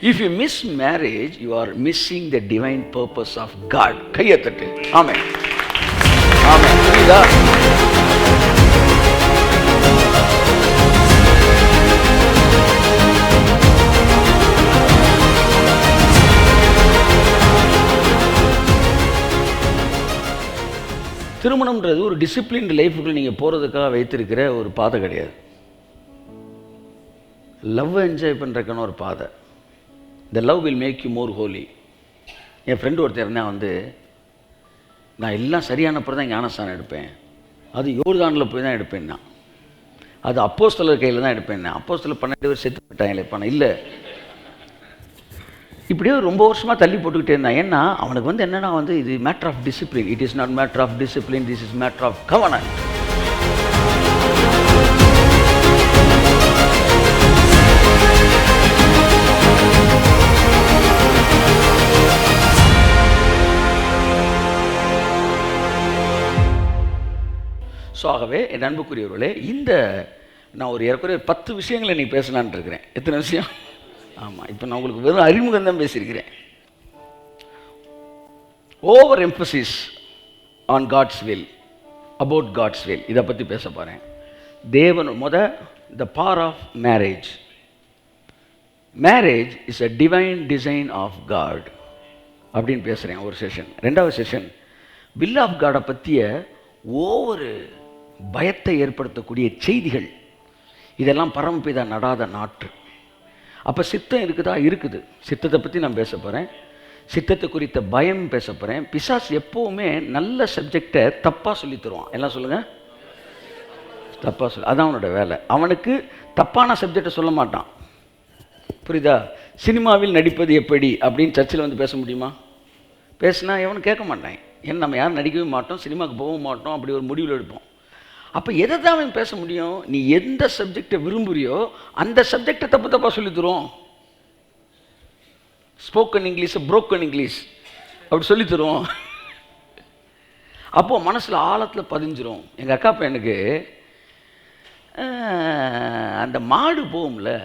If you miss marriage, you are missing the divine purpose of God. கையை தட்டு. ஆமென். ஆமென். புரியுதா? திருமணம்ன்றது ஒரு டிசிப்ளின் லைஃபுக்குள்ள நீங்கள் போகிறதுக்காக வைத்திருக்கிற ஒரு பாதை கிடையாது. லவ் என்ஜாய் பண்ணுறதுக்கான ஒரு பாதை. The love will make you more holy. என் ஃப்ரெண்டு ஒருத்தர் இருந்தால் வந்து, நான் எல்லாம் சரியானப்பறம் தான் ஞானஸ்தானம் எடுப்பேன், அது யோர்தானில் போய் தான் எடுப்பேன்னா, அது அப்போஸ்தலர் கையில் தான் எடுப்பேன்னா. அப்போஸ்தலர் 12 பேர் செத்து போயிட்டாங்களே பணம் இல்லை. இப்படியே ரொம்ப வருஷமாக தள்ளி போட்டுக்கிட்டே இருந்தான். ஏன்னா அவனுக்கு வந்து என்னென்னா வந்து, இது matter of discipline. It is not matter of discipline, this is matter of governance. So ஆகவே என் அன்புக்குரியவர்களே, இந்த நான் ஒரு ஏற்கனவே 10 விஷயங்களை இன்றைக்கி பேசலான்ட்டு இருக்கிறேன். எத்தனை விஷயம்? ஆமாம், இப்போ நான் உங்களுக்கு வெறும் அறிமுகம் தான் பேசியிருக்கிறேன். Over emphasis on God's will, about God's will, இதை பற்றி பேச போகிறேன். தேவன் the power of marriage. Marriage is a divine design of God அப்படின்னு பேசுகிறேன் ஒரு செஷன். 2வது செஷன் வில் ஆஃப் காடை பற்றிய ஒவ்வொரு பயத்தை ஏற்படுத்தக்கூடிய செய்திகள். இதெல்லாம் பரமபிதா நடாத நாற்று. அப்போ சித்தம் இருக்குதா? இருக்குது. சித்தத்தை பற்றி நான் பேச போகிறேன். சித்தத்தை குறித்த பயம் பேச போகிறேன். பிசாசு எப்போவுமே நல்ல சப்ஜெக்டை தப்பாக சொல்லி தருவான். எல்லாம் சொல்லுங்கள், தப்பாக சொல்லு. அதான் அவனோட வேலை. அவனுக்கு தப்பான சப்ஜெக்டை சொல்ல மாட்டான். புரியுதா? சினிமாவில் நடிப்பது எப்படி அப்படின்னு சர்ச்சில் வந்து பேச முடியுமா? பேசினா எவனும் கேட்க மாட்டான். ஏன்னா நம்ம யாரும் நடிக்கவே மாட்டோம், சினிமாவுக்கு போகவும் மாட்டோம், அப்படி ஒரு முடிவில் எடுப்போம். அப்போ எதை தான் அவன் பேச முடியும்? நீ எந்த சப்ஜெக்டை விரும்புறியோ அந்த சப்ஜெக்டை தப்பு தப்பாக சொல்லி தருவோம். ஸ்போக்கன் இங்கிலீஷ், புரோக்கன் இங்கிலீஷ் அப்படி சொல்லி தருவோம். அப்போது மனசில் ஆழத்தில் பதிஞ்சிரும். எங்கள் அக்கா பையனுக்கு அந்த மாடு போகும்ல,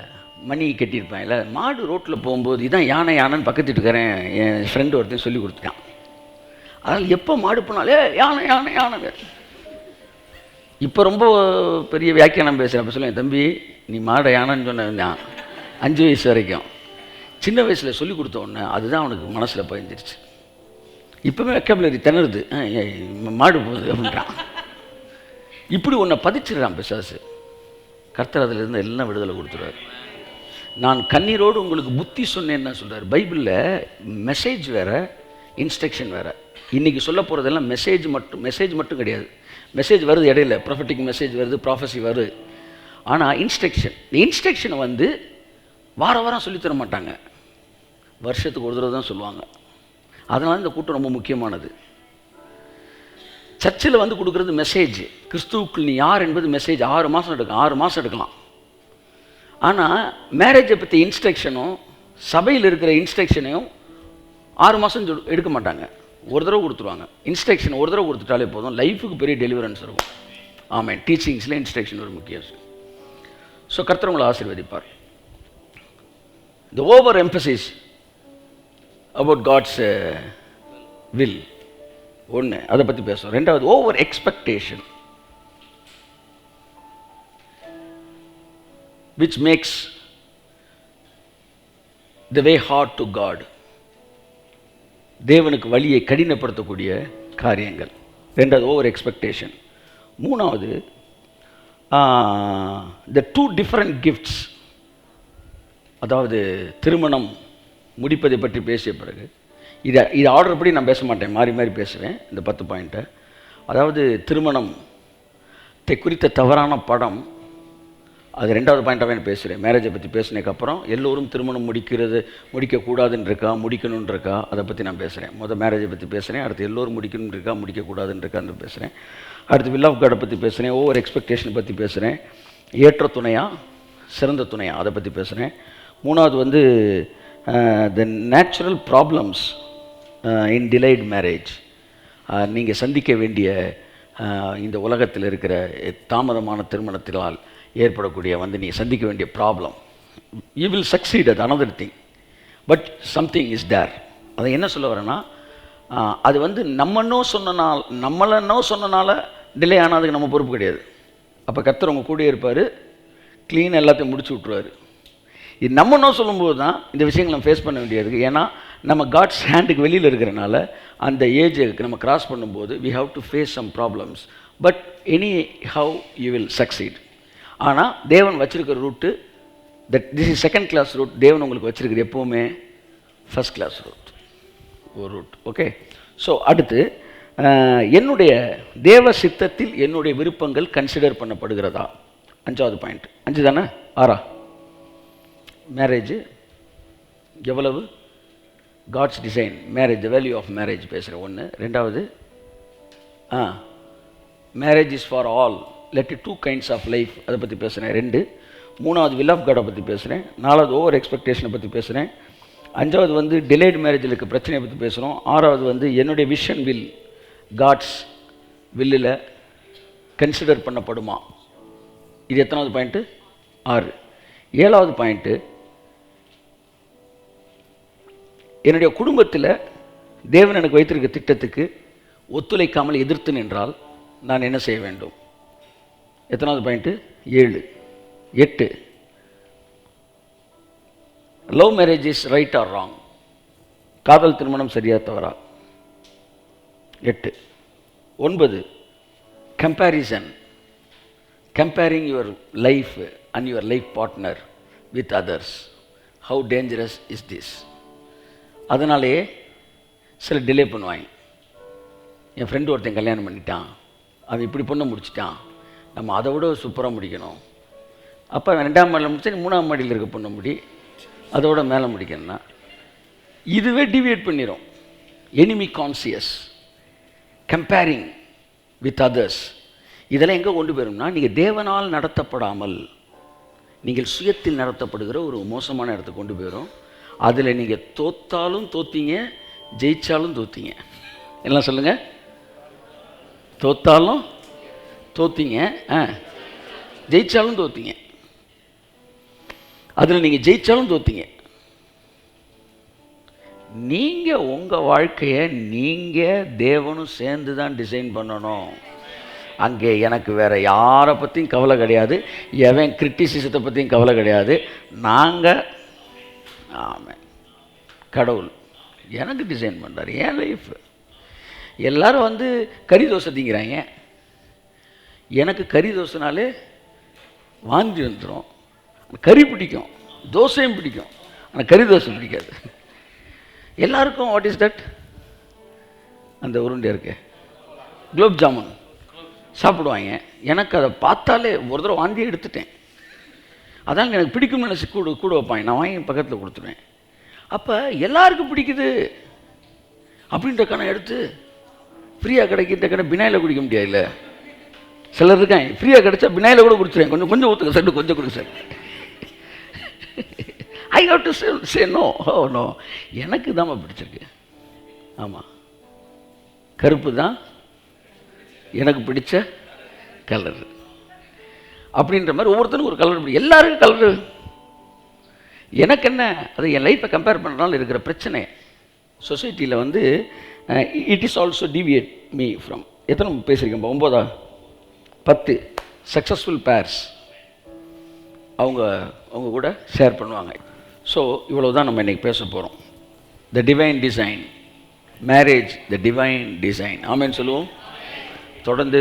மணி கட்டியிருப்பாங்கல்ல, மாடு ரோட்டில் போகும்போது இதான் யானை யானைன்னு பக்கத்து வீட்டுக்காரன் என் ஃப்ரெண்டு ஒருத்தன் சொல்லி கொடுத்துட்டான். அதனால் எப்போ மாடு போனாலே யானை யானை யானை. இப்போ ரொம்ப பெரிய வியாக்கியானம் பேசுகிறேன். அப்போ சொல்லுவேன், தம்பி நீ மாடை யானைன்னு சொன்ன 5 வயசு வரைக்கும். சின்ன வயசில் சொல்லி கொடுத்த உடனே அதுதான் அவனுக்கு மனசில் பதிஞ்சிருச்சு. இப்போவே வெக்கபுலரி திணறுது, மாடு போகுது அப்படின்றான். இப்படி ஒன்றை பதிச்சிடுறான் பிசாசு. கர்த்தர் அதிலிருந்து எல்லாம் விடுதலை கொடுத்துருவார். நான் கண்ணீரோடு உங்களுக்கு புத்தி சொன்னேன்னு சொல்கிறார். பைபிளில் மெசேஜ் வேறு, இன்ஸ்ட்ரக்ஷன் வேறு. இன்றைக்கி சொல்ல போகிறதெல்லாம் மெசேஜ் மட்டும் கிடையாது. மெசேஜ் வருது இடையில, ப்ரொஃபட்டிக் மெசேஜ் வருது, ப்ராஃபஸி வருது. ஆனால் இன்ஸ்ட்ரக்ஷனை வந்து வாரம் சொல்லித்தர மாட்டாங்க, வருஷத்துக்கு ஒரு தடவை தான் சொல்லுவாங்க. அதனால இந்த கூட்டம் ரொம்ப முக்கியமானது. சர்ச்சில் வந்து கொடுக்குறது மெசேஜ், கிறிஸ்துவுக்குள் நீ யார் என்பது மெசேஜ். 6 மாதம் எடுக்கலாம். ஆனால் மேரேஜை பற்றி இன்ஸ்ட்ரக்ஷனும் சபையில் இருக்கிற இன்ஸ்ட்ரக்ஷனையும் 6 மாதம் எடுக்க மாட்டாங்க, ஒரு தடவை கொடுத்துருவாங்க. இன்ஸ்ட்ரக்ஷன் ஒரு தடவை கொடுத்துட்டாலே போதும், லைஃபுக்கு பெரிய டெலிவரன்ஸ் இருக்கும். ஆமாம், டீச்சிங்ஸில் இன்ஸ்ட்ரக்ஷன் ஒரு முக்கியம். ஸோ கர்த்தர் உங்களை ஆசீர்வதிப்பார். The over emphasis about God's will, ஒன்று அதை பற்றி பேசுவோம். 2வது over expectation which makes the way hard to God. தேவனுக்கு வழியை கடினப்படுத்தக்கூடிய காரியங்கள். 2வது ஓவர் எக்ஸ்பெக்டேஷன். 3வது the 2 different gifts. அதாவது திருமணம் முடிப்பதை பற்றி பேசிய பிறகு இதை ஆர்டர் படி நான் பேச மாட்டேன், மாறி பேசுவேன் இந்த 10 பாயிண்ட்டை. அதாவது திருமணத்தை குறித்த தவறான படம், அது 2வது பாயிண்ட்டாகவே நான் பேசுகிறேன். மேரேஜை பற்றி பேசினதுக்கப்புறம் எல்லோரும் திருமணம் முடிக்கக்கூடாதுன்னு இருக்கா, முடிக்கணுன்னு இருக்கா, அதை பற்றி நான் பேசுகிறேன். மேரேஜை பற்றி பேசுகிறேன். அடுத்து எல்லோரும் முடிக்கணுன்னு இருக்கா, முடிக்கக்கூடாதுன்னு இருக்கான்னு பேசுகிறேன். அடுத்து வில் ஆஃப் காடை பற்றி பேசுகிறேன். ஓவர் எக்ஸ்பெக்டேஷனை பற்றி பேசுகிறேன். ஏற்ற துணையா சிறந்த துணையா அதை பற்றி பேசுகிறேன். 3வது வந்து the natural problems in delight marriage. நீங்கள் சந்திக்க வேண்டிய இந்த உலகத்தில் இருக்கிற தாமதமான திருமணத்தினால் ஏற்படக்கூடிய நீ சந்திக்க வேண்டிய ப்ராப்ளம். You will succeed. அது another thing. But something is there. அதை என்ன சொல்ல வரேன்னா, அது வந்து நம்மளை நோ சொன்னனால டிலே ஆனதுக்கு நம்ம பொறுப்பு கிடையாது. அப்போ கர்த்தர் உங்கள் கூடயே இருப்பார், க்ளீன் எல்லாத்தையும் முடிச்சு விட்ருவார். இது நம்ம நோ சொல்லும்போது தான் இந்த விஷயங்களை நம்ம ஃபேஸ் பண்ண வேண்டியது. ஏன்னா நம்ம காட்ஸ் ஹேண்டுக்கு வெளியில் இருக்கிறனால அந்த ஏஜுக்கு நம்ம கிராஸ் பண்ணும்போது we have to face some problems, but anyhow you will succeed. ஆனால் தேவன் வச்சிருக்கிற route this is second class route. தேவன் உங்களுக்கு வச்சிருக்கிற எப்போவுமே first class route. Okay. So அடுத்து, என்னுடைய தேவ சித்தத்தில் என்னுடைய விருப்பங்கள் கன்சிடர் பண்ணப்படுகிறதா? 5வது பாயிண்ட். 5 தானே? 6? மேரேஜ் எவ்வளவு? God's design, marriage, the value of marriage பேசுகிறேன் 1. 2வது, marriage is for all, let 2 kinds of life, அதை பற்றி பேசுகிறேன் 2. 3வது, வில் ஆஃப் காடை பற்றி பேசுகிறேன். 4வது, ஓவர் எக்ஸ்பெக்டேஷனை பற்றி பேசுகிறேன். 5வது வந்து டிலேட் மேரேஜில் இருக்க பிரச்சனையை பற்றி பேசுகிறோம். 6வது வந்து என்னுடைய விஷன் வில் காட்ஸ் வில்லில் கன்சிடர் பண்ணப்படுமா? இது எத்தனாவது பாயிண்ட்டு? 6. 7வது பாயிண்ட்டு, என்னுடைய குடும்பத்தில் தேவன் எனக்கு வைத்திருக்க திட்டத்துக்கு ஒத்துழைக்காமல் எதிர்த்து நின்றால் நான் என்ன செய்ய வேண்டும்? எத்தனாவது point? 7. 8, love marriage is right or wrong, காதல் திருமணம் சரியா தவறா? 8. 9, comparison, comparing your life and your life partner with others, how dangerous is this? அதனாலே சில டிலே பண்ணுவாங்க. என் ஃப்ரெண்டு ஒருத்தன் கல்யாணம் பண்ணிட்டான், அவன் இப்படி பொண்ணை முடிச்சிட்டான், நம்ம அதை விட சூப்பராக முடிக்கணும். அப்போ 2ஆம் மாடியில் முடிச்சா 3ஆம் மாடியில் இருக்க பொண்ணை முடி, அதோட மேலே முடிக்கணும்னா இதுவே டிவியேட் பண்ணிடும். Enemy conscious, comparing with others, இதெல்லாம் எங்கே கொண்டு போயிடும்னா, நீங்கள் தேவனால் நடத்தப்படாமல் நீங்கள் சுயத்தில் நடத்தப்படுகிற ஒரு மோசமான இடத்துக்கு கொண்டு போயிடும். அதில் நீங்கள் தோத்தாலும் தோத்தீங்க, ஜெயித்தாலும் தோத்தீங்க. எல்லாம் சொல்லுங்கள். தோத்தாலும் தோத்தீங்க, ஜெயித்தாலும் தோத்தீங்க. அதில் நீங்கள் ஜெயித்தாலும் தோத்தீங்க. நீங்கள் உங்கள் வாழ்க்கையை நீங்கள் தேவனும் சேர்ந்து தான் டிசைன் பண்ணணும். அங்கே எனக்கு வேறு யாரை பற்றியும் கவலை கிடையாது, எவன் கிரிட்டிசிசத்தை பற்றியும் கவலை கிடையாது. நாங்கள் ஆமாம், கடவுள் எனக்கு டிசைன் பண்ணுறாரு என் லைஃப். எல்லோரும் வந்து கறி தோசை திங்கிறாங்க. எனக்கு கறி தோசைனாலே வாந்தி வந்துடும். கறி பிடிக்கும், தோசையும் பிடிக்கும், ஆனால் கறி தோசை பிடிக்காது. எல்லாருக்கும் வாட் இஸ் தட்? அந்த உருண்டை இருக்கு, குலோப் ஜாமுன் சாப்பிடுவாங்க. எனக்கு அதை பார்த்தாலே ஒரு தடவை வாந்தியை எடுத்துட்டேன். அதான் எனக்கு பிடிக்கும் நினச்சி கூட வைப்பாங்க. நான் வாங்கி பக்கத்தில் கொடுத்துருவேன். அப்போ எல்லாருக்கும் பிடிக்குது அப்படின்ற கணக்கு எடுத்து ஃப்ரீயாக கிடைக்கின்ற கணக்கு பினாயில் குடிக்க முடியாதுல்ல. சிலர் இருக்காங்க ஃப்ரீயாக கிடைச்சா பினாயில் கூட குடிச்சிருவேன். கொஞ்சம் ஊற்றுக்க சார், கொஞ்சம் கொடுங்க sir. I have to say no. No, எனக்கு தாம்மா பிடிச்சிருக்கு. ஆமாம், கருப்பு தான் எனக்கு பிடிச்ச கலர் அப்படின்ற மாதிரி ஒவ்வொருத்தனுக்கும் ஒரு கலர் பிடிக்கும். எல்லாருக்கும் கலரு. எனக்கு என்ன, அது என் லைஃப்பை கம்பேர் பண்ணுறதுனால இருக்கிற பிரச்சனை. சொசைட்டியில் வந்து it is also deviate me from. எத்தனை பேசியிருக்கேன்? 9, 10 சக்ஸஸ்ஃபுல் பேர்ஸ் அவங்க கூட ஷேர் பண்ணுவாங்க. ஸோ இவ்வளோ தான் நம்ம இன்றைக்கி பேச போகிறோம். The divine design, marriage the divine design. ஆமேன்னு சொல்லுவோம். தொடர்ந்து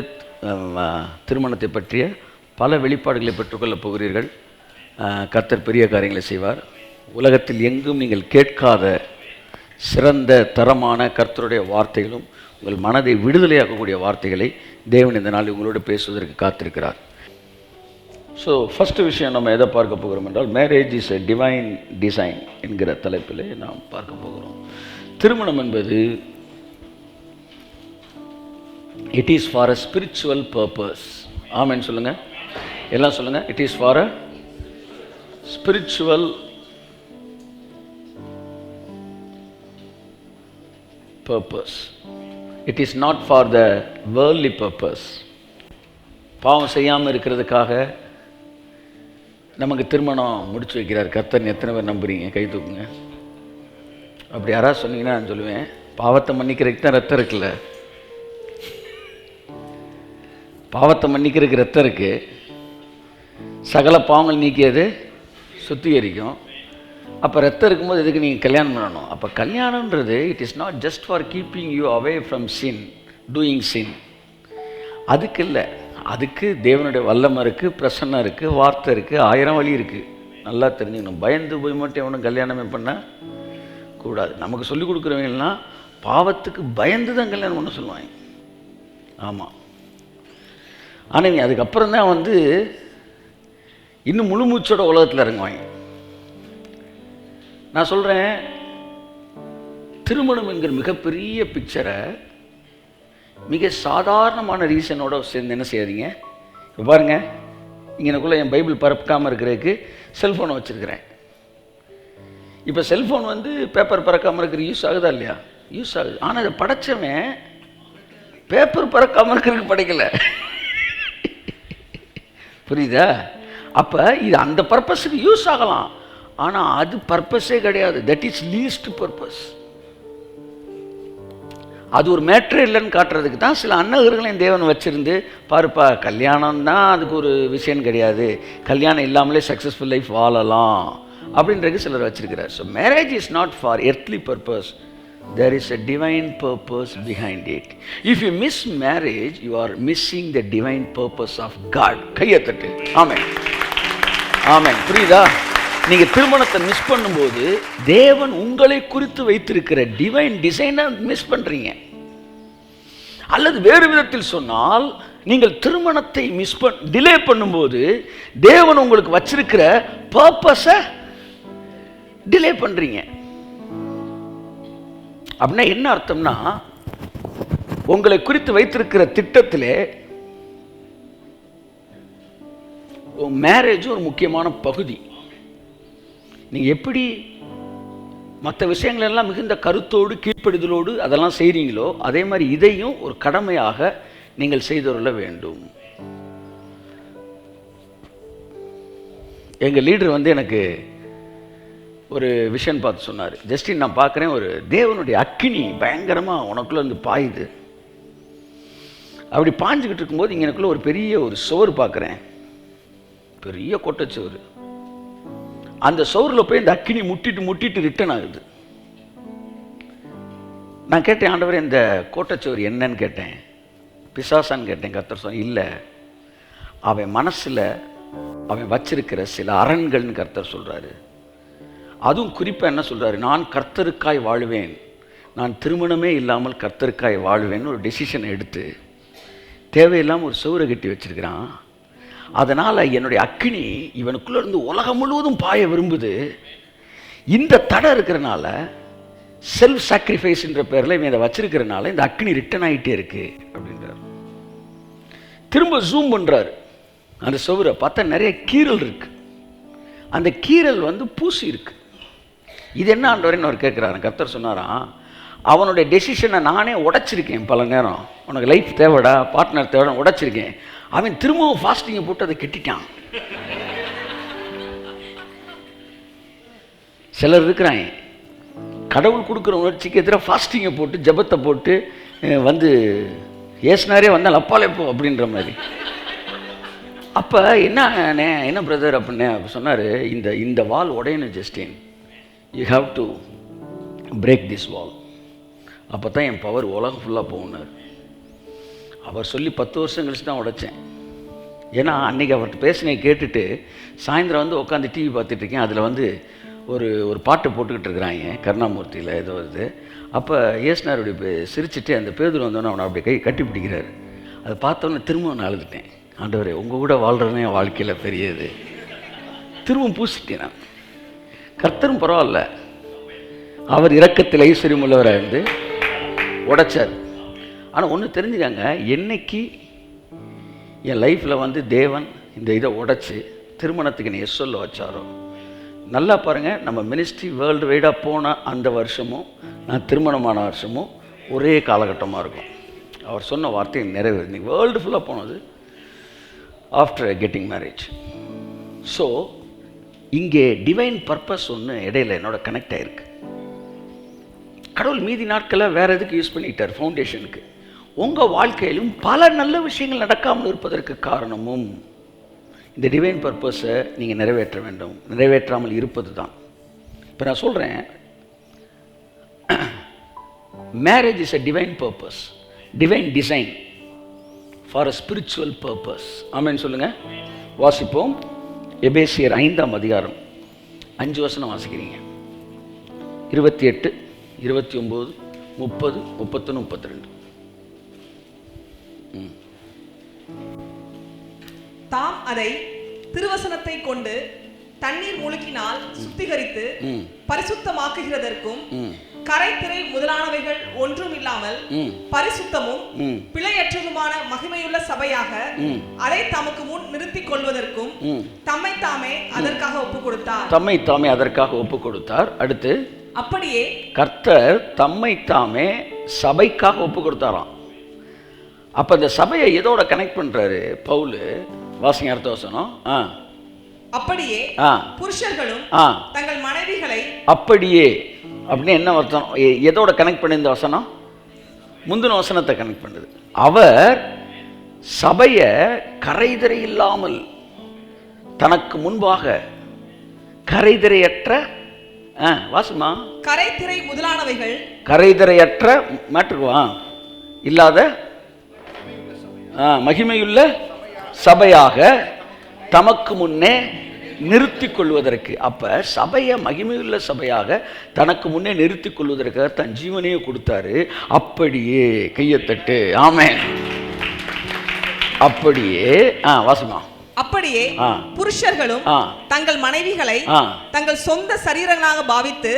திருமணத்தை பற்றிய பல வெளிப்பாடுகளை பெற்றுக்கொள்ளப் போகிறீர்கள். கர்த்தர் பெரிய காரியங்களை செய்வார். உலகத்தில் எங்கும் நீங்கள் கேட்காத சிறந்த தரமான கர்த்தருடைய வார்த்தைகளும் உங்கள் மனதை விடுதலையாக்கக்கூடிய வார்த்தைகளை தேவன் இந்த நாள் உங்களோடு பேசுவதற்கு காத்திருக்கிறார். ஸோ ஃபஸ்ட்டு விஷயம் நம்ம எதை பார்க்க போகிறோம் என்றால், marriage is a divine design என்கிற தலைப்பில் நாம் பார்க்க போகிறோம். திருமணம் என்பது it is for a spiritual purpose. ஆமென் சொல்லுங்கள், எல்லாம் சொல்லுங்கள். It is for a spiritual purpose. It is not for the worldly purpose. பாவம் செய்யாமல் இருக்கிறதுக்காக நமக்கு திருமணம் முடிச்சு வைக்கிறார் கர்த்தர். எத்தனை பேர் நம்புறீங்க? கை தூக்குங்க. அப்படி யாராவது சொன்னீங்கன்னா நான் சொல்லுவேன், பாவத்தை மன்னிக்கிறதுக்கு தான் ரத்தம் இருக்குல்ல, பாவத்தை மன்னிக்கிறதுக்கு ரத்தம் இருக்கு, சகல பாவங்கள் நீக்கியது சுத்திகரிக்கும். அப்போ ரத்தம் இருக்கும்போது எதுக்கு நீங்கள் கல்யாணம் பண்ணணும்? அப்போ கல்யாணன்றது it is not just for keeping you away from sin, doing sin. அதுக்கு இல்லை, அதுக்கு தேவனுடைய வல்லமை இருக்குது, பிரசன்னம் இருக்குது, வார்த்தை இருக்குது, 1000 வழி இருக்குது. நல்லா தெரிஞ்சுக்கணும். பயந்து போய் மட்டும் எவனும் கல்யாணமே பண்ண கூடாது. நமக்கு சொல்லிக் கொடுக்குறவங்கலாம் பாவத்துக்கு பயந்து தான் கல்யாணம் பண்ண சொல்லுவாங்க. ஆமாம். ஆனால் நீ அதுக்கப்புறம் தான் வந்து இன்னும் முழு மூச்சோட உலகத்தில் இறங்குவாங்க. நான் சொல்கிறேன், திருமணம் என்கிற மிகப்பெரிய பிக்சரை மிக சாதாரணமான ரீசனோட சேர்ந்து என்ன செய்யாதீங்க. இப்போ பாருங்கள், இங்கே எனக்குள்ளே என் பைபிள் பறக்காமல் இருக்கிறதுக்கு செல்ஃபோனை வச்சுருக்கிறேன். இப்போ செல்ஃபோன் வந்து பேப்பர் பறக்காமல் இருக்கிற யூஸ் ஆகுதா இல்லையா? யூஸ் ஆகுது. ஆனால் அதை படைச்சவன் பேப்பர் பறக்காமல் இருக்கிறதுக்கு படைக்கலை. புரியுதா? அப்போ இது அந்த பர்பஸுக்கு யூஸ் ஆகலாம், ஆனால் அது பர்பஸே கிடையாது. That is least purpose. அது ஒரு மேட்ரே இல்லைன்னு காட்டுறதுக்கு தான் சில அன்னகர்களையும் தேவன் வச்சுருந்து, பாருப்பா கல்யாணம் தான் அதுக்கு ஒரு விஷயம் கிடையாது, கல்யாணம் இல்லாமலே சக்ஸஸ்ஃபுல் லைஃப் வாழலாம் அப்படின்றது சிலர் வச்சிருக்கிறார். So marriage is not for earthly purpose, there is a divine purpose behind it. If you miss marriage, you are missing the divine purpose of God. Kaiyathattu. ஆமென், ஆமென். புரியுதா? நீங்க திருமணத்தை மிஸ் பண்ணும்போது தேவன் உங்களை குறித்து வைத்திருக்கிற டிவைன் டிசைனை மிஸ் பண்றீங்க. அல்லது வேறு விதத்தில் சொன்னால், நீங்கள் திருமணத்தை டிலே பண்ணும்போது தேவன் உங்களுக்கு வச்சிருக்கிற பர்பஸை டிலே பண்றீங்க. அப்படின்னா என்ன அர்த்தம்னா, உங்களை குறித்து வைத்திருக்கிற திட்டத்திலே மேரேஜ் ஒரு முக்கியமான பகுதி. நீங்கள் எப்படி மற்ற விஷயங்கள் எல்லாம் மிகுந்த கருத்தோடு கீழ்ப்படிதலோடு அதெல்லாம் செய்கிறீங்களோ, அதே மாதிரி இதையும் ஒரு கடமையாக நீங்கள் செய்துள்ள வேண்டும். எங்கள் லீடர் வந்து எனக்கு ஒரு விஷயம் பார்த்து சொன்னார். ஜஸ்டின், நான் பார்க்குறேன், ஒரு தேவனுடைய அக்கினி பயங்கரமாக உனக்குள்ளே இருந்து பாயுது. அப்படி பாஞ்சுக்கிட்டு இருக்கும்போது இங்கே எனக்குள்ளே ஒரு பெரிய ஒரு சுவர் பார்க்குறேன், பெரிய கொட்டச்சுவர். அந்த சுவரில் போய் இந்த அக்கினி முட்டிட்டு ரிட்டர்ன் ஆகுது. நான் கேட்டேன், ஆண்டவரே இந்த கோட்டச்சுவர் என்னன்னு கேட்டேன். பிசாசான்னு கேட்டேன். கர்த்தர் சொன்ன, இல்லை, அவன் மனசில் அவன் வச்சிருக்கிற சில அரண்கள்னு கர்த்தர் சொல்கிறாரு. அதுவும் குறிப்பாக என்ன சொல்கிறாரு, நான் கர்த்தருக்காய் வாழுவேன், நான் திருமணமே இல்லாமல் கர்த்தருக்காய் வாழ்வேன்னு ஒரு டெசிஷனை எடுத்து தேவையில்லாமல் ஒரு சுவரை கட்டி வச்சிருக்கிறான். அதனால் என்னுடைய அக்கினி இவனுக்குள்ளே இருந்து உலகம் முழுவதும் பாய விரும்புது. இந்த தடை இருக்கிறனால, செல்ஃப் சாக்ரிஃபைஸ்ன்ற பேரில் இவன் இதை வச்சிருக்கிறனால இந்த அக்கினி ரிட்டர்ன் ஆகிட்டே இருக்கு அப்படின்றார். திரும்ப ஜூம் பண்ணுறாரு. அந்த சுவரை பார்த்தா நிறைய கீறல் இருக்கு. அந்த கீறல் வந்து பூசி இருக்கு. இது என்ன ஆண்டவரேன்னு அவர் கேட்குறாரு. கர்த்தர் சொன்னாராம், அவனுடைய டெசிஷனை நானே உடைச்சிருக்கேன். பல நேரம் உனக்கு லைஃப் தேவைடா, பார்ட்னர் தேவைடா, உடைச்சிருக்கேன். அவன் திரும்பவும் ஃபாஸ்டிங்கை போட்டு அதை கெட்டிட்டான். சிலர் இருக்கிறாங்க, கடவுள் கொடுக்குற உணர்ச்சிக்கு எதிராக ஃபாஸ்டிங்கை போட்டு ஜபத்தை போட்டு வந்து ஏசுனாரே வந்தால் அப்பாலே போ அப்படின்ற மாதிரி. அப்போ என்ன பிரதர் அப்படின்னு சொன்னார், இந்த வால் உடையணும் Justin, you have to break this wall. அப்போ தான் என் பவர் உலகம் ஃபுல்லாக போகணும். அவர் சொல்லி 10 வருஷம் கழிச்சு தான் உடைச்சேன். ஏன்னா அன்றைக்கி அவர்கிட்ட பேசினே கேட்டுட்டு சாயந்தரம் வந்து உட்காந்து டிவி பார்த்துட்ருக்கேன். அதில் வந்து ஒரு பாட்டு போட்டுக்கிட்டு இருக்கிறாங்க, கருணாமூர்த்தியில் ஏதோ வருது. அப்போ ஏசுனாருடைய சிரிச்சுட்டு அந்த பேதுரு வந்தோன்னே அவனை அப்படி கட்டி பிடிக்கிறாரு. அதை பார்த்தோன்னே திரும்ப நான் அழுதுட்டேன். ஆண்டவரே, உங்கள் கூட வாழ்கிறதுனே என் வாழ்க்கையில் பெரியது. திரும்ப பூசிட்டேன் நான். கர்த்தரும் பரவாயில்ல, அவர் இரக்கத்தில் ஐஸ்வர்யம் உள்ளவராக இருந்து உடைச்சார். ஆனால் ஒன்று தெரிஞ்சுக்காங்க, என்னைக்கு என் லைஃப்பில் வந்து தேவன் இந்த இதை உடைச்சி திருமணத்துக்கு நீ சொல்ல வச்சாரோ, நல்லா பாருங்கள், நம்ம மினிஸ்ட்ரி வேர்ல்டு வைடாக போன அந்த வருஷமும் நான் திருமணமான வருஷமும் ஒரே காலகட்டமாக இருக்கும். அவர் சொன்ன வார்த்தை நிறைவேறு. நீ வேர்ல்டு ஃபுல்லாக போனது ஆஃப்டர் கெட்டிங் மேரேஜ். ஸோ இங்கே டிவைன் பர்பஸ் ஒன்று இடையில என்னோட கனெக்ட் ஆகிருக்கு. கடவுள் மீதி நாட்களை வேறு எதுக்கு யூஸ் பண்ணிக்கிட்டார்? ஃபவுண்டேஷனுக்கு. உங்கள் வாழ்க்கையிலும் பல நல்ல விஷயங்கள் நடக்காமல் இருப்பதற்கு காரணமும் இந்த டிவைன் பர்பஸை நீங்கள் நிறைவேற்ற வேண்டும். நிறைவேற்றாமல் இருப்பது தான். இப்போ நான் சொல்கிறேன், marriage is a divine purpose, divine design for a spiritual purpose. ஆமென் சொல்லுங்கள். வாசிப்போம். எபேசியர் 5ஆம் அதிகாரம் 5 வசனம் வாசிக்கிறீங்க. 28, 29, 30, 31, 32. தாம் அதை திருவசனத்தை கொண்டு தண்ணீர் முழுக்கினால் சுத்திகரித்து பரிசுத்தமாக்குகிறதற்கும் கரைத்திரை முதலானவைகள் ஒன்றும் இல்லாமல் பரிசுத்தமும் பிழையற்றதுமான மகிமையுள்ள சபையாக அதை தமக்கு முன் நிறுத்திக் கொள்வதற்கும் தம்மை தாமே அதற்காக ஒப்பு கொடுத்தார். தம்மை தாமே அதற்காக ஒப்பு கொடுத்தார். அடுத்து, அப்படியே கர்த்தர் தம்மை தாமே சபைக்காக ஒப்பு கொடுத்தாராம். அப்ப இந்த சபையை எதோட கனெக்ட் பண்றாரு பவுல்? வாசிங்க அடுத்த வசனம். அப்படியே புருஷர்களும் தங்கள் மனைவிகளை. அப்படியே அப்படின்னு என்ன அர்த்தம்? எதோட கனெக்ட் பண்ண இந்த வசனம்? முந்தின வசனத்தை கனெக்ட் பண்ணுது. அவர் சபையை கரைதிரை இல்லாமல் தனக்கு முன்பாக கரைதிரையற்ற வாசுமா கரைதிரை முதலானவைகள் கரைதிரையற்ற மாற்றுவா இல்லாத மகிமையுள்ள சபையாக தமக்கு முன்னே நிறுத்திக் கொள்வதற்கு. அப்ப சபையை மகிமையுள்ள சபையாக தனக்கு முன்னே நிறுத்திக் கொள்வதற்காக தன் ஜீவனையே கொடுத்தாரு. அப்படியே கையத்தட்டு. ஆமென். அப்படியே வாசமா. அப்படியே புருஷர்களும் தங்கள் மனைவிகளை தங்கள் சொந்த சரீரங்களாக பாவித்து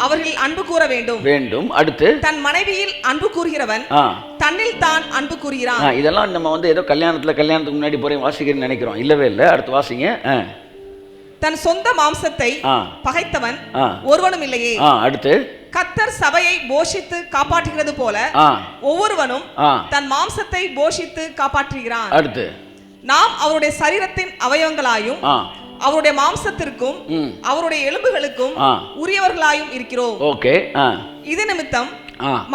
அவர்கள் அன்பு கூற வேண்டும். அடுத்து, தன் மனைவியில் அன்பு கூறுகிறவன் தன்னில் தான் அன்பு கூறுகிறான். இதெல்லாம் நம்ம ஏதோ கல்யாணத்துக்கு முன்னாடி போறேன் வாசிக்கிறேன்னு நினைக்கிறோம். இல்லவே இல்லை. அடுத்து வாசிங்க. தன் சொந்த மாம்சத்தை பகைத்தவன் ஒருவனும் இல்லையே. அடுத்து, கர்த்தர் சபையை போஷித்து காப்பாற்றுகிறது போல ஒவ்வொருவனும் தன் மாம்சத்தை போஷித்து காப்பாற்றுகிறான். அடுத்து, நாம் அவருடைய சரீரத்தின் அவயவங்களாயும் அவருடைய மாம்சத்திற்கும் அவருடைய எலும்புகளுக்கும் உரியவர்களாயும் இருக்கிறோம். ஓகே. இது நிமித்தம்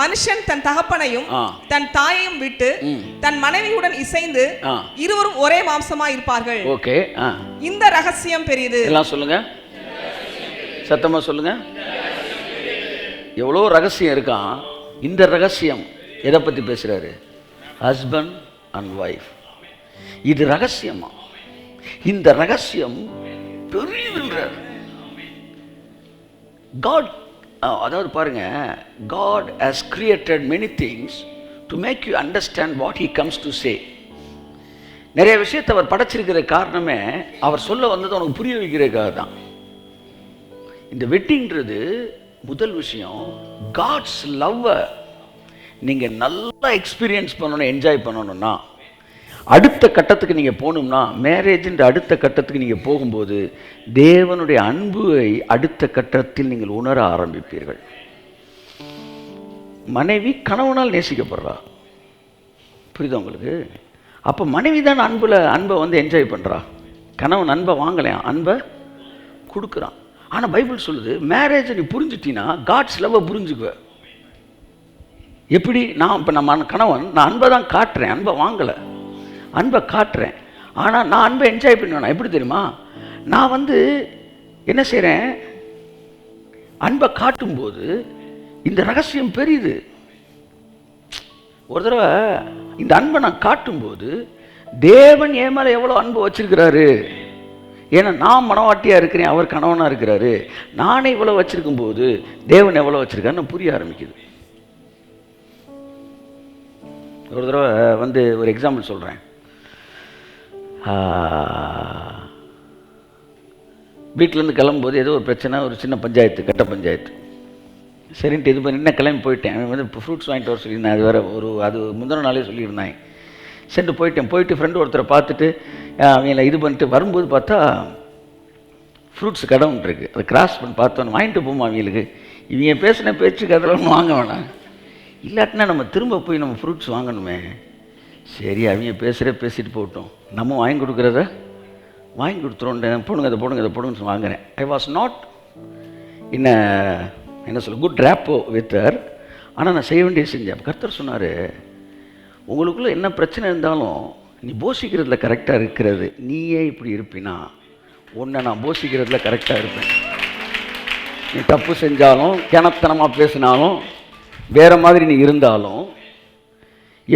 மனுஷன் தன் தகப்பனையும் தன் தாயையும் விட்டு தன் மனைவியுடன் இசைந்து இருவரும் ஒரே மாம்சமா இருப்பார்கள். ஓகே. இந்த ரகசியம் பெரியது. எல்லாம் சொல்லுங்க, சத்தமா சொல்லுங்க. எவ்வளோ ரகசியம் இருக்கான். இந்த ரகசியம் எதை பத்தி பேசுறாரு? Husband and wife. இது ரகசியமா? இந்த ரகசியம் பெரியதுன்றார். God, அதாவது பாருங்க, God has created many things to make you understand what he comes to say. நிறைய விஷயத்தை அவர் படைச்சிருக்கிற காரணமே அவர் சொல்ல வந்தது உனக்கு புரிய வைக்கிறதுக்காக தான். இந்த வெட்டிங்கிறது முதல் விஷயம். காட்ஸ் லவ்வை நீங்கள் நல்லா எக்ஸ்பீரியன்ஸ் பண்ணணும், என்ஜாய் பண்ணணும்னா, அடுத்த கட்டத்துக்கு நீங்கள் போகணும்னா, மேரேஜின்ற அடுத்த கட்டத்துக்கு நீங்கள் போகும்போது தேவனுடைய அன்பை அடுத்த கட்டத்தில் நீங்கள் உணர ஆரம்பிப்பீர்கள். மனைவி கணவனால் நேசிக்கப்படுறா, புரியுதா உங்களுக்கு? அப்போ மனைவி தான் அன்பை என்ஜாய் பண்ணுறா. கணவன் அன்பை வாங்கலையாம், அன்பை கொடுக்குறான். ஆனால் பைபிள் சொல்லுது, மேரேஜை நீ புரிஞ்சுட்டீங்கன்னா காட்ஸ் லவ்வை புரிஞ்சுக்குவ. எப்படி? நம்ம கணவன், நான் அன்பை தான் காட்டுறேன், அன்பை வாங்கலை, அன்பை காட்டுறேன். ஆனால் நான் அன்பை என்ஜாய் பண்ணுவேன். எப்படி தெரியுமா? நான் என்ன செய்கிறேன், அன்பை காட்டும்போது இந்த ரகசியம் பெரியுது. ஒரு தடவை இந்த அன்பை நான் காட்டும்போது தேவன் என் மேலே எவ்வளோ அன்பு வச்சிருக்கிறாரு. ஏன்னா நான் மனவாட்டியாக இருக்கிறேன், அவர் கணவனாக இருக்கிறாரு. நானே இவ்வளோ வச்சிருக்கும் போது தேவன் எவ்வளோ வச்சிருக்காருன்னு புரிய ஆரம்பிக்குது. ஒரு தடவை ஒரு எக்ஸாம்பிள் சொல்கிறேன். வீட்டிலேருந்து கிளம்பும்போது ஏதோ ஒரு பிரச்சனை, ஒரு சின்ன பஞ்சாயத்து, கட்ட பஞ்சாயத்து. சரின்ட்டு இது பண்ணி கிளம்பி போயிட்டேன். அவன் ஃப்ரூட்ஸ் வாங்கிட்டு வர சொல்லியிருந்தேன். அது வேறு அது முந்தின நாளே சொல்லியிருந்தாங்க. சென்று போயிட்டு ஃப்ரெண்டு ஒருத்தரை பார்த்துட்டு அவங்கள இது பண்ணிட்டு வரும்போது பார்த்தா ஃப்ரூட்ஸ் கடை ஒன்று இருக்குது. அதை கிராஸ் பண்ணி பார்த்தோன்னு வாங்கிட்டு போமா அவங்களுக்கு. இவங்க பேசின பேச்சுக்கு அதெல்லாம் வாங்க வேணாம், இல்லாட்டினா நம்ம திரும்ப போய் நம்ம ஃப்ரூட்ஸ் வாங்கணுமே. சரி, அவங்க பேசிட்டு போட்டோம், நம்ம வாங்கி கொடுக்குறத வாங்கி கொடுத்துருவோம். போடுங்க அதை போடுங்கன்னு வாங்குறேன். ஐ வாஸ் நாட் இன் அ என்ன சொல்ல, குட் ரேப்போ வித் ஹர். ஆனால் நான் செய்ய வேண்டிய செஞ்சேன். கர்த்தர் சொன்னார், உங்களுக்குள்ளே என்ன பிரச்சனை இருந்தாலும் நீ போஷிக்கிறதுல கரெக்டாக இருக்கிறது, நீயே இப்படி இருப்பினா உன்னை நான் போஷிக்கிறதுல கரெக்டாக இருப்பேன். நீ தப்பு செஞ்சாலும், கிணத்தனமாக பேசினாலும், வேறு மாதிரி நீ இருந்தாலும்,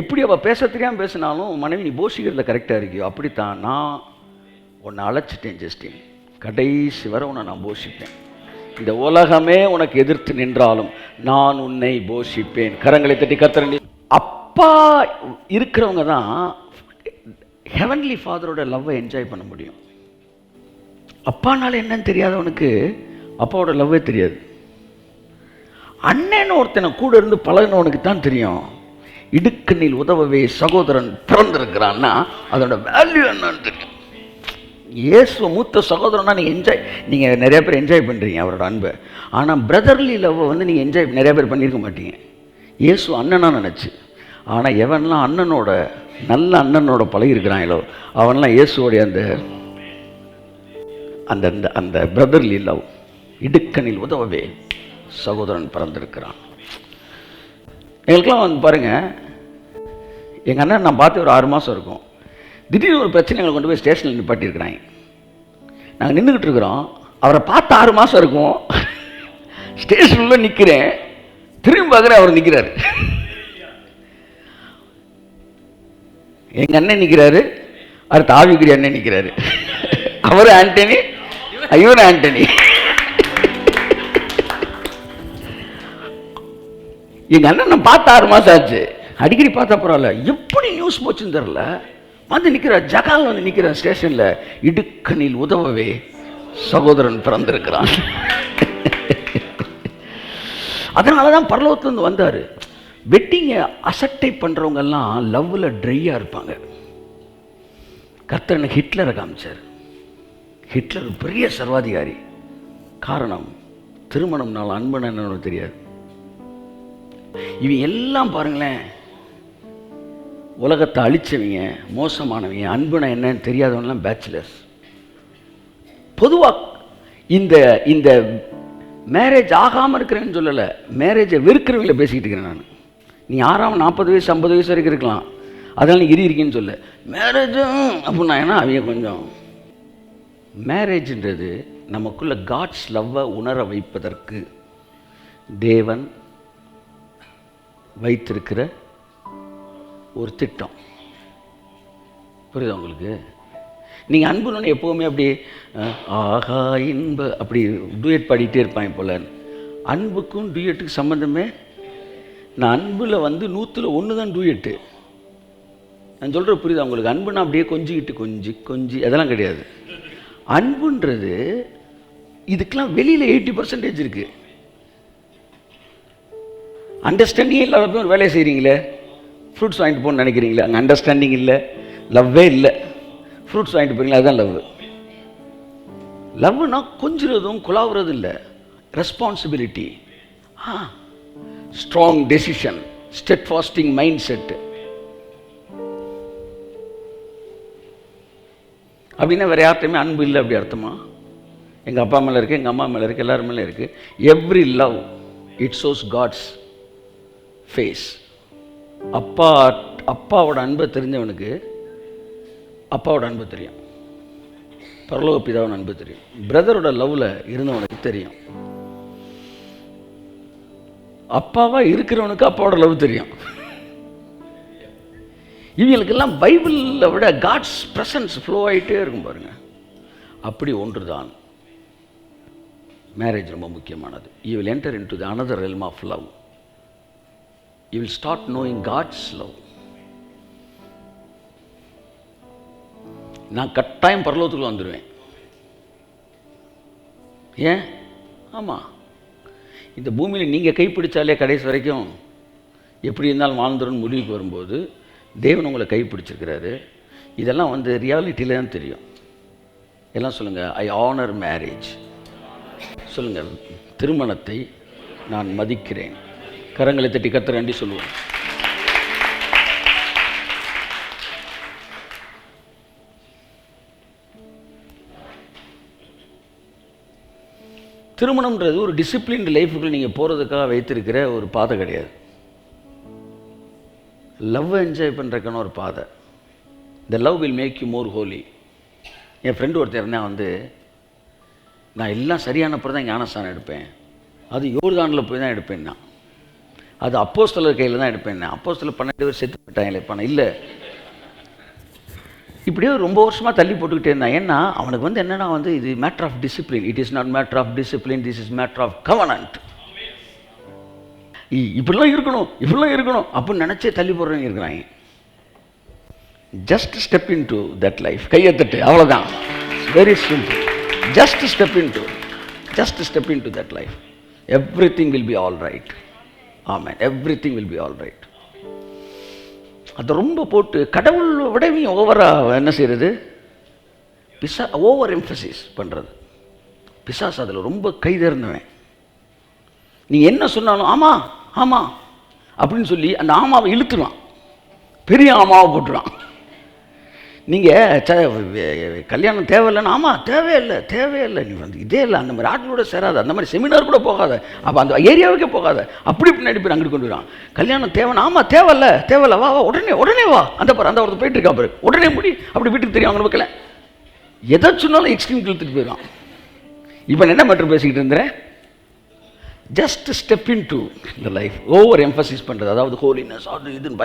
எப்படி அவள் பேச தெரியாமல் பேசினாலும் மனைவி நீ போஷிக்கிறதுல கரெக்டாக இருக்கியோ, அப்படித்தான் நான் உன்னை அழைச்சிட்டேன். ஜஸ்டின், கடைசி வரை உன்னை நான் போஷிப்பேன். இந்த உலகமே உனக்கு எதிர்த்து நின்றாலும் நான் உன்னை போஷிப்பேன். கரங்களை தட்டி கர்த்தர். அப்பா இருக்கிறவங்க தான் ஹெவன்லி ஃபாதரோட லவ்வை என்ஜாய் பண்ண முடியும். அப்பானால என்னன்னு தெரியாதவனுக்கு அப்பாவோட லவ்வே தெரியாது. அண்ணன் ஒருத்தனை கூட இருந்து பழகினவனுக்கு தான் தெரியும் இடுக்கண்ணில் உதவவே சகோதரன் பிறந்திருக்கிறான்னா அதோட வேல்யூ என்னன்னு தெரியும். இயேசு மூத்த சகோதரனா நீங்கள் நிறைய பேர் என்ஜாய் பண்ணுறீங்க அவரோட அன்பை. ஆனால் பிரதர்லி லவ்வை வந்து நீங்கள் என்ஜாய் நிறைய பேர் பண்ணியிருக்க மாட்டீங்க. இயேசு அண்ணனா நினச்சி. ஆனால் எவன்லாம் அண்ணனோட நல்ல அண்ணனோட பழகிருக்கிறாங்களோ அவன்லாம் இயேசுவோடைய அந்த அந்த அந்த பிரதர்லி லவ், இடுக்கணில் உதவவே சகோதரன் பிறந்திருக்கிறான். எங்களுக்கெல்லாம் வந்து பாருங்கள், எங்கள் அண்ணன் நான் பார்த்து ஒரு 6 மாதம் இருக்கும். திடீர்னு ஒரு பிரச்சனை எங்களை கொண்டு போய் ஸ்டேஷனில் நிப்பாட்டியிருக்கிறாங்க. நாங்கள் நின்றுக்கிட்டு இருக்கிறோம். அவரை பார்த்து 6 மாதம் இருக்கும். ஸ்டேஷனில் நிற்கிறேன், திரும்பி பார்க்குறேன், அவர் நிற்கிறாரு. எங்கள் அண்ணன் நிற்கிறாரு, அடுத்த ஆவிக்குடி அண்ணன் நிற்கிறாரு. அவர் ஆண்டனி, இவர் ஆண்டனி. எங்கள் அண்ணன் நான் பார்த்து 6 மாதம் ஆச்சு. அடிக்கடி பார்த்தா பரவாயில்ல, எப்படி நியூஸ் போச்சுன்னு தெரில. வந்து நிற்கிற ஜகால் வந்து நிற்கிற ஸ்டேஷனில், இடுக்கணில் உதவவே சகோதரன் பிறந்திருக்கிறான். அதனால தான் பரலோகத்துலேருந்து வந்தார். வெட்டிங்கை அசட்டை பண்ணுறவங்கெல்லாம் லவ்வில் ட்ரையாக இருப்பாங்க. கர்த்தர் எனக்கு ஹிட்லரை காமிச்சார். ஹிட்லர் பெரிய சர்வாதிகாரி. காரணம், திருமணம்னால அன்புன்னு என்னன்னு தெரியாது. இவங்க எல்லாம் பாருங்களேன், உலகத்தை அழிச்சவங்க, மோசமானவங்க, அன்புனா என்னன்னு தெரியாதவங்கலாம் பேச்சுலர்ஸ். பொதுவாக இந்த இந்த மேரேஜ் ஆகாமல் இருக்கிறேன்னு சொல்லலை, மேரேஜை வெறுக்கிறவங்கள பேசிக்கிட்டு இருக்கிறேன் நான். நீ 6ஆம் 40 வயசு 50 வயசு வரைக்கும் இருக்கலாம், அதனால் நீ இருக்கேன்னு சொல்ல. மேரேஜும் அப்படின்னா ஏன்னா அவங்க கொஞ்சம், மேரேஜ்ன்றது நமக்குள்ள காட்ஸ் லவ்வை உணர வைப்பதற்கு தேவன் வைத்திருக்கிற ஒரு திட்டம். புரியுதா உங்களுக்கு? நீங்கள் அன்புன்னு எப்போவுமே அப்படி ஆகா இன்ப அப்படி டூயட் பாடிக்கிட்டே இருப்பாங்க போல. அன்புக்கும் டூயட்டுக்கு சம்மந்தமே, நான் அன்பில் வந்து 100ல் 1 தான் டூயட்டு. நான் சொல்கிற புரியுதா உங்களுக்கு? அன்புனா அப்படியே கொஞ்சிக்கிட்டு கொஞ்சி அதெல்லாம் கிடையாது. அன்புன்றது இதுக்கெல்லாம் வெளியில் 80% இருக்குது. அண்டர்ஸ்டாண்டிங்கே இல்லாத போய் ஒரு வேலையை செய்கிறீங்களே, ஃப்ரூட்ஸ் வாங்கிட்டு போகணும்னு நினைக்கிறீங்களே, அங்கே அண்டர்ஸ்டாண்டிங் இல்லை, லவ்வே இல்லை. ஃப்ரூட்ஸ் வாங்கிட்டு போகிறீங்களா, அதுதான் லவ். லவ்னா கொஞ்சிறதும் குழாவுறதும் இல்லை, responsibility, strong decision, steadfasting mindset. அப்படின்னா வேறு யார்கிட்டையுமே அன்பு இல்லை அப்படி அர்த்தமா? எங்கள் அப்பா மேலே இருக்குது, எங்கள் அம்மா மேலே இருக்குது, எல்லாரும் மேலே இருக்குது. Every love it shows God's face. அப்பாவோட அன்பை தெரிஞ்சவனுக்கு அப்பாவோட அன்பு தெரியும், பரலோக பிதாவோட அன்பு தெரியும், பிரதரோட லவ்வில் இருந்தவனுக்கு தெரியும், அப்பாவா இருக்கிறவனுக்கு அப்பாவோட லவ் தெரியும். இவங்களுக்கெல்லாம் பைபிளை விட காட்ஸ் பிரசன்ஸ் ஃப்ளோ ஆகிட்டே இருக்கும் பாருங்க. அப்படி ஒன்று தான் மேரேஜ் ரொம்ப முக்கியமானது. You will enter into the another realm of love. You will start knowing God's love. நான் கட்டாயம் பரலோகத்துக்குள்ள வந்துடுவேன். ஏன்? ஆமாம், இந்த பூமியில் நீங்கள் கைப்பிடிச்சாலே கடைசி வரைக்கும் எப்படி இருந்தாலும் வாழ்ந்துருன்னு முடிவுக்கு வரும்போது தேவன் உங்களை கைப்பிடிச்சிருக்கிறாரு. இதெல்லாம் வந்து ரியாலிட்டியில் தான் தெரியும். எல்லாம் சொல்லுங்கள், ஐ ஆனர் மேரேஜ். சொல்லுங்கள், திருமணத்தை நான் மதிக்கிறேன். கரங்களை தட்டி கர்த்தரை நன்றி சொல்லுவோம். திருமணம்ன்றது ஒரு டிசிப்ளின்டு லைஃபுக்குள்ள நீங்கள் போகிறதுக்காக வைத்திருக்கிற ஒரு பாதை கிடையாது. லவ் என்ஜாய் பண்ணுறதுக்கான ஒரு பாதை. The love will make you more holy. என் ஃப்ரெண்டு ஒருத்தர் இருந்தால் வந்து, நான் எல்லாம் சரியானப்பறம் தான் ஞானஸ்தானம் எடுப்பேன், அது யோர்தானில் போய் தான் எடுப்பேன், நான் அது அப்போஸ்தலர் கையில் தான் எடுப்பேன். அப்போஸ்தலர் 12 பேர் செத்து போயிட்டாங்களே பணம் இல்லை. இப்படியே ரொம்ப வருஷமாக தள்ளி போட்டுக்கிட்டே இருந்தான். ஏன்னா அவனுக்கு வந்து என்னென்னா வந்து, இது matter of discipline. It is not matter of discipline, this is matter of covenant. இப்படிலாம் இருக்கணும், இப்படிலாம் இருக்கணும் அப்படின்னு நினச்சே தள்ளி போடுறவங்க இருக்கிறாங்க. Just step in to that life. கையத்தட்டு, அவ்வளோதான். Very simple. Just step in to that life. Everything will be all right. Amen. Everything will be all right. அதை ரொம்ப போட்டு கடவுள் விடவும் ஓவராக என்ன செய்கிறது, ஓவர் எம்ஃபசிஸ் பண்ணுறது. பிசாசு அதில் ரொம்ப கைதேர்ந்தவன். நீங்கள் என்ன சொன்னாலும் ஆமாம் ஆமாம் அப்படின்னு சொல்லி அந்த ஆமாவை இழுத்துருவான், பெரிய ஆமாவை போட்டுருவான். நீங்கள் கல்யாணம் தேவையில்லைன்னு, ஆமாம் தேவையில்லை நீ வந்து இதே இல்லை, அந்த மாதிரி ஆட்களோட சேராத, அந்த மாதிரி செமினார் கூட போகாத, அப்போ அந்த ஏரியாவுக்கே போகாத, அப்படி பின்னாடி போய் அங்கிட்டு கொண்டு வரான். கல்யாணம் தேவைன்னா, ஆமாம் தேவையில்ல வா உடனே வா, அந்த ஒருத்தர் போயிட்டு இருக்கா பாரு, உடனே முடி, அப்படி வீட்டுக்கு தெரியும் அவங்க பக்கல. எதை சொன்னாலும் எக்ஸ்ட்ரீம் இழுத்துட்டு போயிடுவான். இப்போ என்ன மேட்டர் பேசிக்கிட்டு இருந்தேன், just step in to the life. Over Mphasis பண்ணுறது, அதாவது ஹோலினஸ் அது இதுன்னு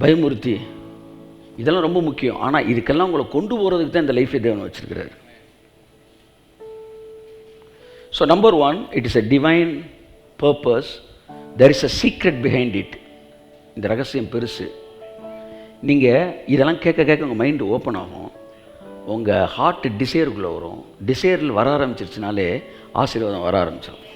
பயமுறுத்தி இதெல்லாம் ரொம்ப முக்கியம். ஆனால் இதுக்கெல்லாம் உங்களை கொண்டு போகிறதுக்கு தான் இந்த லைஃபை தேவன் வச்சிருக்கிறார். So number 1, it is a divine purpose. There is a secret behind it. இந்த ரகசியம் பெருசு. நீங்கள் இதெல்லாம் கேட்க உங்கள் மைண்டு ஓப்பன் ஆகும், உங்கள் ஹார்ட் டிசைருக்குள்ளே வரும். டிசைரில் வர ஆரம்பிச்சிருச்சுனாலே ஆசீர்வாதம் வர ஆரம்பிச்சிடும்.